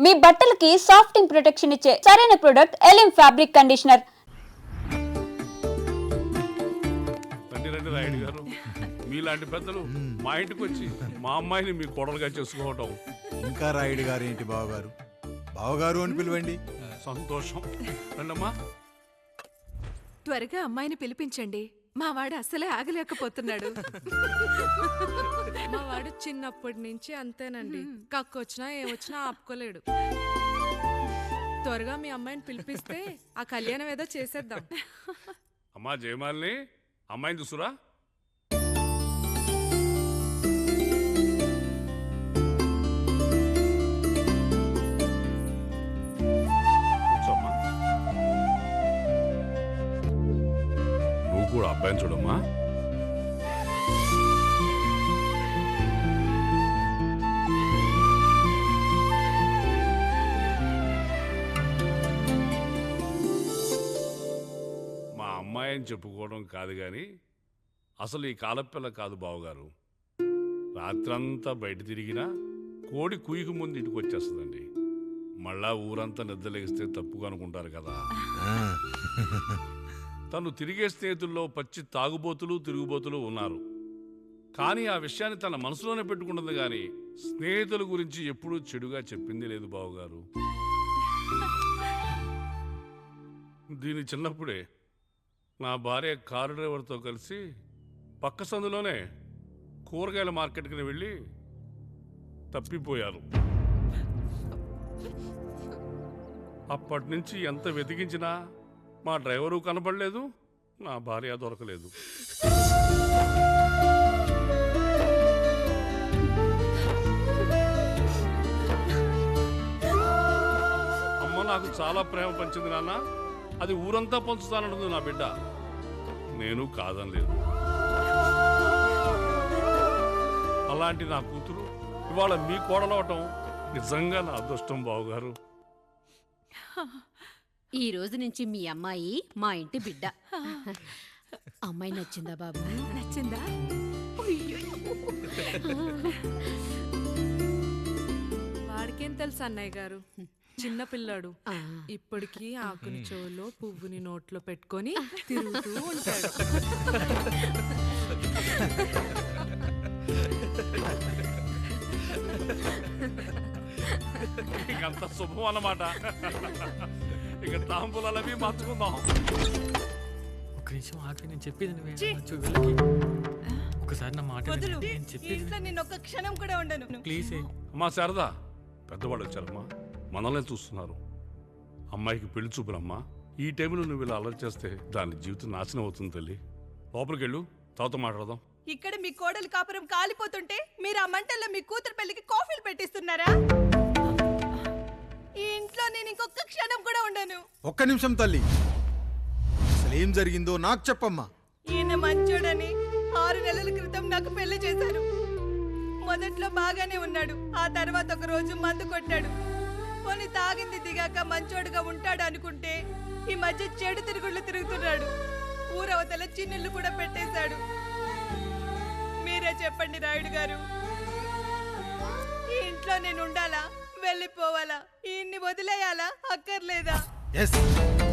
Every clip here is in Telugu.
మీ బట్టలకి సాఫ్టింగ్ ప్రొటెక్షన్ ఇచ్చే సరైన ప్రొడక్ట్ ఎలిమ్ ఫ్యాబ్రిక్ కండిషనర్. రండి రాయుడు గారు, మీలాంటి పెద్దలు మా ఇంటికి వచ్చి మా అమ్మాయిని మీ కోడలుగా చేసుకోవటం. ఇంకా రాయుడు గారు ఏంటి బావగారు, బావగారు అని పిలవండి. సంతోషం. రండమ్మా. త్వరగా అమ్మాయిని పిలిపించండి, మా వాడు అసలే ఆగలేకపోతున్నాడు. మా వాడు చిన్నప్పటి నుంచి అంతేనండి, కక్కొచ్చినా ఏమొచ్చినా ఆపుకోలేడు. త్వరగా మీ అమ్మాయిని పిలిపిస్తే ఆ కళ్యాణం ఏదో చేసేద్దాం. అమ్మా జయమాలిని, అమ్మాయిని చూసురా. కూర్చోమ్మా. నువ్వు కూడా అబ్బాయిని చూడమ్మా. అమ్మాయిని చెప్పుకోవడం కాదు కానీ అసలు ఈ కాలపిల్ల కాదు బావగారు. రాత్రంతా బయట తిరిగినా కోడి కుయ్యకు ముందు ఇంటికి వచ్చేస్తుందండి. మళ్ళా ఊరంతా నిద్రలేగిస్తే తప్పుగా అనుకుంటారు కదా. తను తిరిగే స్నేహితుల్లో పచ్చి తాగుబోతులు తిరుగుబోతులు ఉన్నారు. కానీ ఆ విషయాన్ని తన మనసులోనే పెట్టుకుంటుంది కానీ స్నేహితుల గురించి ఎప్పుడూ చెడుగా చెప్పింది లేదు బావగారు. దీని చిన్నప్పుడే నా భార్య కారు డ్రైవర్తో కలిసి పక్క సందులోనే కూరగాయల మార్కెట్కి వెళ్ళి తప్పిపోయారు. అప్పటి నుంచి ఎంత వెతికించినా మా డ్రైవరు కనపడలేదు, నా భార్య దొరకలేదు. అమ్మ నాకు చాలా ప్రేమ పంచింది నాన్న, అది ఊరంతా పంచుతానంటుంది నా బిడ్డ. నేను కాదనలేదు. అలాంటి నా కూతురు ఇవాళ మీ కోడలవటం నిజంగా నా అదృష్టం బావగారు. ఈ రోజు నుంచి మీ అమ్మాయి మా ఇంటి బిడ్డ. అమ్మాయి నచ్చిందా బాబు? నచ్చిందా? వాడికేం తెలుసు అన్నయ్య గారు, చిన్న పిల్లాడు. ఇప్పటికీ ఆకుని చెవులో పువ్వుని నోట్లో పెట్టుకొని తిరుగుతూ ఉంటాడు. ఇంకంత శుభం అన్నమాట. ఇక తాంబూలవి మార్చుకుందాం. ఒక నిమిషం ఆగి, నేను చెప్పేది ఒకసారి నా మాట క్షణం కూడా ఉండను. ప్లీజ్. అమ్మా శారదా, పెద్దవాళ్ళు వచ్చారమ్మా, మనల్ని చూస్తున్నారు. అమ్మాయికి పెళ్లి చూపురమ్మా. ఈ టైంలో నువ్వు ఇలా అలర్ట్ చేస్తే దాని జీవితం నాశనం అవుతుంది తల్లి. లోపలికి వెళ్ళు, తర్వాత మాట్లాడదాం. ఇక్కడ మీ కోడలు కాపురం కాలిపోతుంటే మీరు ఆ మంటల్లో మీ కూతురు పెళ్లికి కాఫీలు పెట్టిస్తున్నారా? ఈ ఇంట్లో నేను ఇంకొక క్షణం కూడా ఉండను. ఒక్క నిమిషం తల్లి, అసలేం జరిగిందో నాకు చెప్పమ్మా. ఈయన మంచోడని 6 నెలల క్రితం నాకు పెళ్లి చేశారు. మొదట్లో బాగానే ఉన్నాడు, ఆ తర్వాత ఒక రోజు మందు కొట్టాడు. పోనీ తాగింది దిగాక మంచోడుగా ఉంటాడు అనుకుంటే ఈ మధ్య చెడు తిరుగుళ్ళు తిరుగుతున్నాడు. ఊరవతల చిన్నిళ్ళు కూడా పెట్టేశాడు. మీరే చెప్పండి రాయుడు గారు, ఈ ఇంట్లో నేను ఉండాలా, వెళ్ళిపోవాలా, ఈయన్ని వదిలేయాలా, అక్కర్లేదా?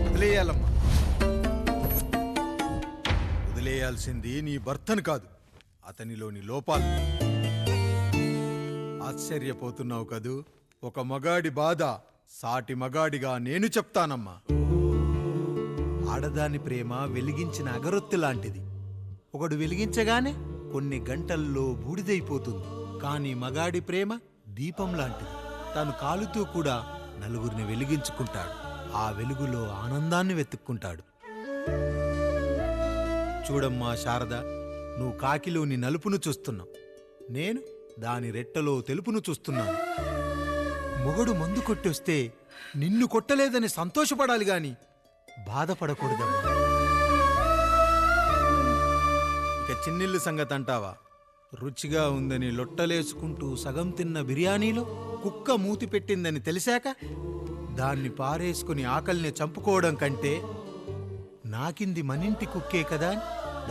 వదిలేయాలమ్మా. వదిలేయాల్సింది నీ భర్తను కాదు, అతనిలోని లోపాలు. ఆశ్చర్యపోతున్నావు కదూ? ఒక మగాడి బాధ సాటి మగాడిగా నేను చెప్తానమ్మా. ఆడదాని ప్రేమ వెలిగించిన అగరొత్తి లాంటిది. ఒకడు వెలిగించగానే కొన్ని గంటల్లో బూడిదైపోతుంది. కానీ మగాడి ప్రేమ దీపం లాంటిది. తను కాలుతూ కూడా నలుగురిని వెలిగించుకుంటాడు. ఆ వెలుగులో ఆనందాన్ని వెతుక్కుంటాడు. చూడమ్మా శారద, నువ్వు కాకిలోని నలుపును చూస్తున్నావు, నేను దాని రెట్టలో తెలుపును చూస్తున్నాను. మొగడు మందు కొట్టొస్తే నిన్ను కొట్టలేదని సంతోషపడాలి గాని బాధపడకూడదమ్మా. ఇక చిన్నిల్లు సంగతి అంటావా? రుచిగా ఉందని లొట్టలేసుకుంటూ సగం తిన్న బిర్యానీలో కుక్క మూతి పెట్టిందని తెలిసాక దాన్ని పారేసుకుని ఆకలిని చంపుకోవడం కంటే నాకింది మనింటి కుక్కే కదా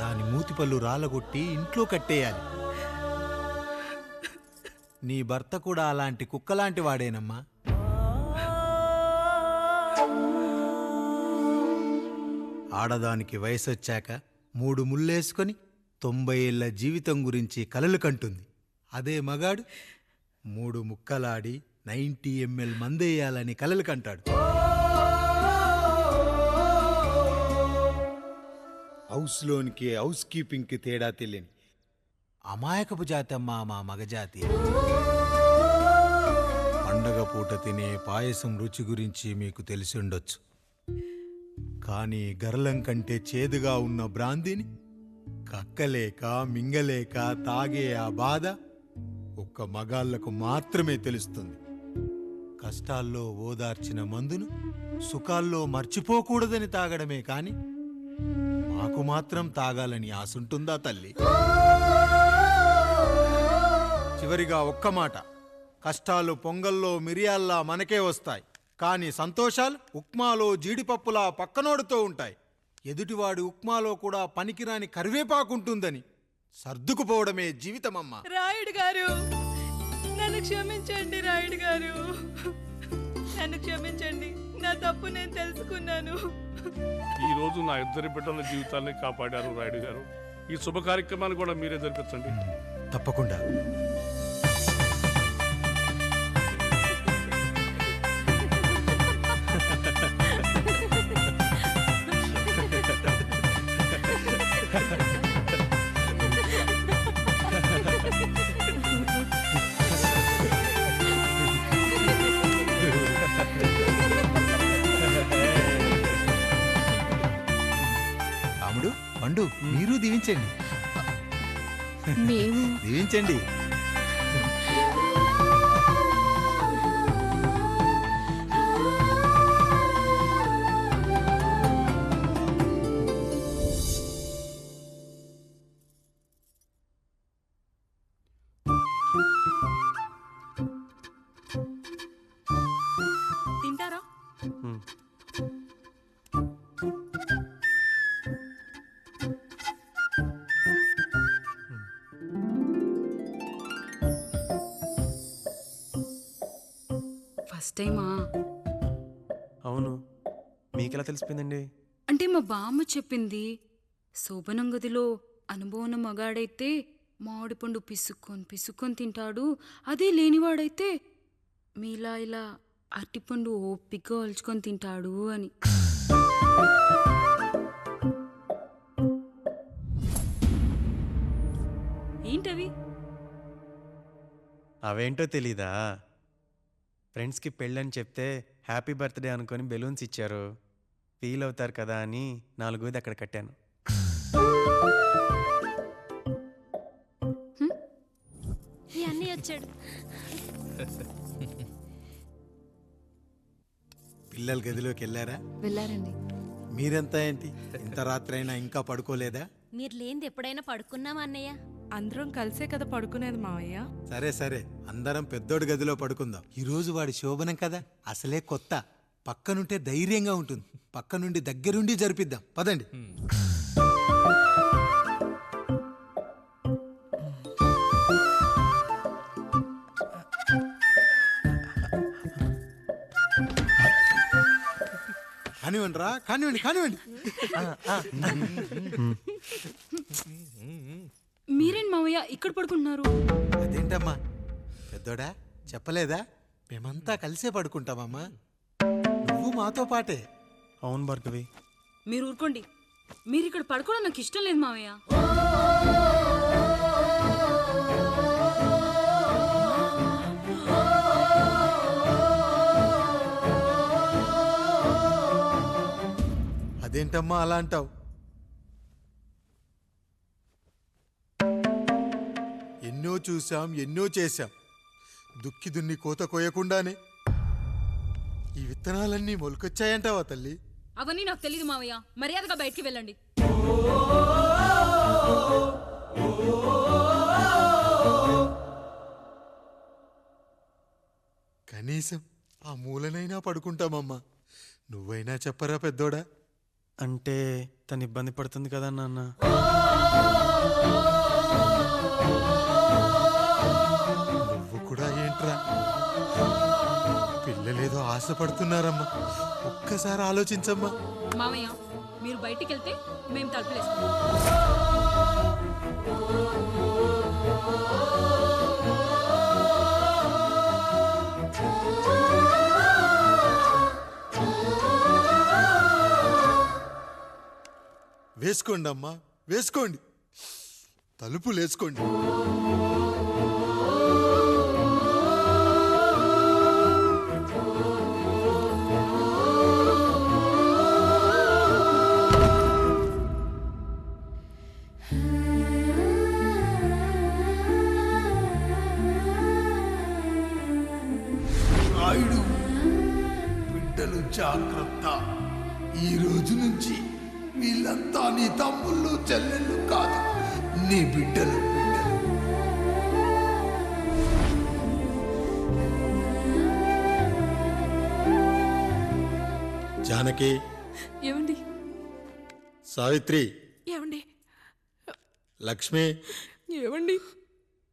దాని మూతిపళ్ళు రాలగొట్టి ఇంట్లో కట్టేయాలి. నీ భర్త కూడా అలాంటి కుక్కలాంటి వాడేనమ్మా. ఆడదానికి వయసొచ్చాక 3 ముళ్ళేసుకొని 90 ఏళ్ల జీవితం గురించి కలలు కంటుంది. అదే మగాడు 3 ముక్కలాడి 90 ml మందేయాలని కలలు కంటాడు. హౌస్లోనికి హౌస్ కీపింగ్కి తేడా తెలియని అమాయకపు జాతమ్మా మా మగజాతి. పండగ పూట తినే పాయసం రుచి గురించి మీకు తెలిసి ఉండొచ్చు. కానీ గరళం కంటే చేదుగా ఉన్న బ్రాందీని కక్కలేక మింగలేక తాగే ఆ బాధ ఒక్క మగాళ్లకు మాత్రమే తెలుస్తుంది. కష్టాల్లో ఓదార్చిన మందును సుఖాల్లో మర్చిపోకూడదని తాగడమే కాని మాకు మాత్రం తాగాలని ఆశుంటుందా తల్లి? చివరిగా ఒక్క మాట, కష్టాలు పొంగల్లో మిరియాల్లా మనకే వస్తాయి, కానీ సంతోషాలు ఉప్మాలో జీడిపప్పులా పక్కనోడుతో ఉంటాయి. ఎదుటివాడి ఉప్మాలో కూడా పనికిరాని కరివేపాకుంటుందని సర్దుకుపోవడమే జీవితమమ్మా. రాయుడు గారు, నన్ను క్షమించండి. రాయుడు గారు, నన్ను క్షమించండి. నా తప్పు నేను తెలుసుకున్నాను. ఈ రోజు నా 2 బిడ్డల జీవితాన్ని కాపాడారు రాయుడు గారు. ఈ శుభ కార్యక్రమాన్ని కూడా మీరే జరిపించండి. తప్పకుండా. రాముడు, పండు, మీరు దీవించండి. మేము దీవించండి. తింటారా? ఫస్ట్ టైమా? అవును, మీకెలా తెలిసిపోయిందండి? అంటే మా బామ్మ చెప్పింది. శోభనం గదిలో అనుభవం మగాడైతే మామిడిపండు పిసుక్కొని తింటాడు, అదే లేనివాడైతే మీలా ఇలా అరటిపండు ఓపిగ్గా ఒలుచుకొని తింటాడు అని. ఏంటవి? అవేంటో తెలీదా? ఫ్రెండ్స్కి పెళ్ళని చెప్తే హ్యాపీ బర్త్డే అనుకొని బెలూన్స్ ఇచ్చారు. ఫీల్ అవుతారు కదా అని 4 అక్కడ కట్టాను. ఈ అన్నీ వచ్చాడు. పిల్లల గదిలోకి వెళ్ళారా? వెళ్ళారండి. మీరెంత ఏంటి ఇంత రాత్రైనా ఇంకా పడుకోలేదా? మీరు లేనిది ఎప్పుడైనా పడుకున్నామా అన్నయ్య? అందరం కలిసే కదా పడుకునేది మావయ్య. సరే సరే, అందరం పెద్దోడి గదిలో పడుకుందాం. ఈ రోజు వాడి శోభనం కదా, అసలే కొత్త. పక్కనుంటే ధైర్యంగా ఉంటుంది. పక్క నుండి దగ్గరుండి జరిపిద్దాం. పదండి. కానివ్వండి రా, కానివ్వండి కానివ్వండి. మీరేం మావయ్య ఇక్కడ పడుకుంటున్నారు? అదేంటమ్మా పెద్దోడా, చెప్పలేదా? మేమంతా కలిసే పడుకుంటామమ్మా. నువ్వు మాతో పాటే. అవును భార్గవి. మీరు ఊరుకోండి. మీరు ఇక్కడ పడుకోవడం నాకు ఇష్టం లేదు మావయ్య. అదేంటమ్మా అలా అంటావు? ఎన్నో చూశాం, ఎన్నో చేశాం. దుక్కి దున్ని కోత కోయకుండానే ఈ విత్తనాలన్నీ మొలకొచ్చాయంటావా తల్లి? అవన్నీ నాకు తెలియదు మావయ్య. మర్యాదగా బయటికి వెళ్ళండి. కనీసం ఆ మూలనైనా పడుకుంటామమ్మా. నువ్వైనా చెప్పరా పెద్దోడా? అంటే తను ఇబ్బంది పడుతుంది కదా నాన్న. నువ్వు కూడా ఏంట్రా? పిల్లలేదో ఆశపడుతున్నారమ్మా, ఒక్కసారి ఆలోచించమ్మా. మామయ్య మీరు బయటికి వెళ్తే మేము తలుపులేస్తాం. వేసుకోండి అమ్మా, వేసుకోండి, తలుపులు వేసుకోండి. రాయుడు, బిడ్డలు జాగ్రత్త. ఈ రోజు నుంచి వీళ్ళంతా నీ తమ్ముళ్ళు చెల్లెళ్ళు కాదు, నీ బిడ్డలు. జానకి, ఏమండి సావిత్రి, ఏమండి లక్ష్మి, ఏమండి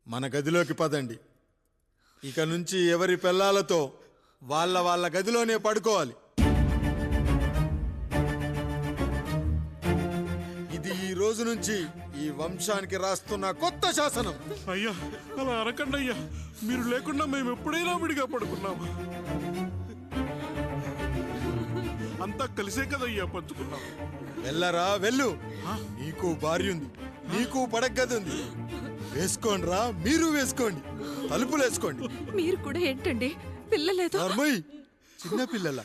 మన గదిలోకి పదండి. ఇక నుంచి ఎవరి పిల్లలతో వాళ్ళ గదిలోనే పడుకోవాలి. ఇది ఈ రోజు నుంచి ఈ వంశానికి రాస్తున్న కొత్త శాసనం. అయ్యా అలా అరకండి అయ్యా, మీరు లేకుండా మేము ఎప్పుడైనా విడిగా పడుకున్నాము. అంతా కలిసే కదయ్యా పంచుకున్నాం. వెళ్ళరా వెళ్ళు, నీకు భార్య ఉంది, నీకు పడగది ఉంది. వేసుకోండిరా, మీరు వేసుకోండి, తలుపులు వేసుకోండి. మీరు కూడా ఏంటండి పిల్లలేదు? నర్మయ్, చిన్న పిల్లల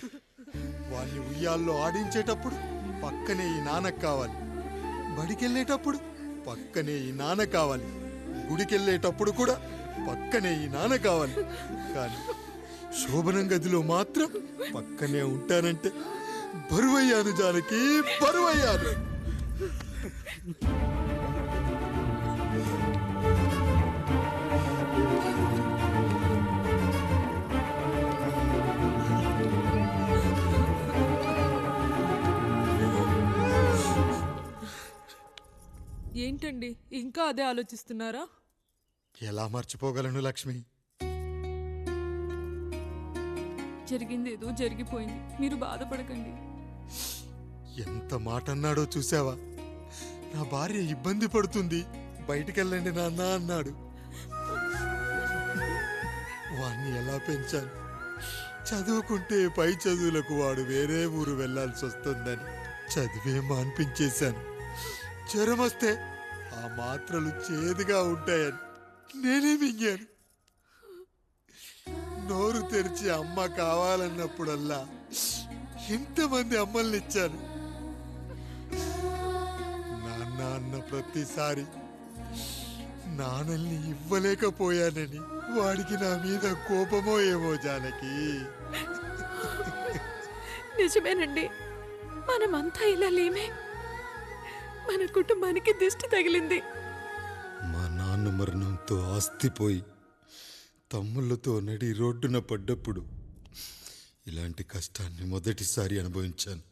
వాళ్ళని ఉయ్యాల్లో ఆడించేటప్పుడు పక్కనే ఈ నాన్న కావాలి, బడికెళ్ళేటప్పుడు పక్కనే ఈ నాన్న కావాలి, గుడికెళ్ళేటప్పుడు కూడా పక్కనే ఈ నాన్న కావాలి. కానీ శోభనం గదిలో మాత్రం పక్కనే ఉంటానంటే బరువయ్యాను జానకి, బరువయ్యాను. ఏంటండి ఇంకా అదే ఆలోచిస్తున్నారా? ఎలా మర్చిపోగలను లక్ష్మి? జరిగింది ఏదో జరిగిపోయింది, మీరు బాధపడకండి. ఎంత మాట అన్నాడో చూసావా? నా భార్య ఇబ్బంది పడుతుంది, బయటికెళ్ళండి నాన్న అన్నాడు. వాణ్ణి ఎలా పెంచాను? చదువుకుంటే పై చదువులకు వాడు వేరే ఊరు వెళ్లాల్సి వస్తుందని చదివే మాన్పించేశాను. జ్వరం వస్తే ఆ మాత్రలు చేదుగా ఉంటాయని నేనే మింగాను. నోరు తెరిచి అమ్మ కావాలన్నప్పుడల్లా ఎంతమంది అమ్మల్ని ఇచ్చాను. నాన్న అన్న ప్రతిసారి నాన్నల్ని ఇవ్వలేకపోయానని వాడికి నా మీద కోపమో ఏమో జానకి. నిజమేనండి, మనమంతా ఇలా లేమే. మన కుటుంబానికి దిష్టి తగిలింది. మా నాన్న మరణంతో ఆస్తిపోయి తమ్ముళ్ళతో నడి రోడ్డున పడ్డప్పుడు ఇలాంటి కష్టాన్ని మొదటిసారి అనుభవించాను.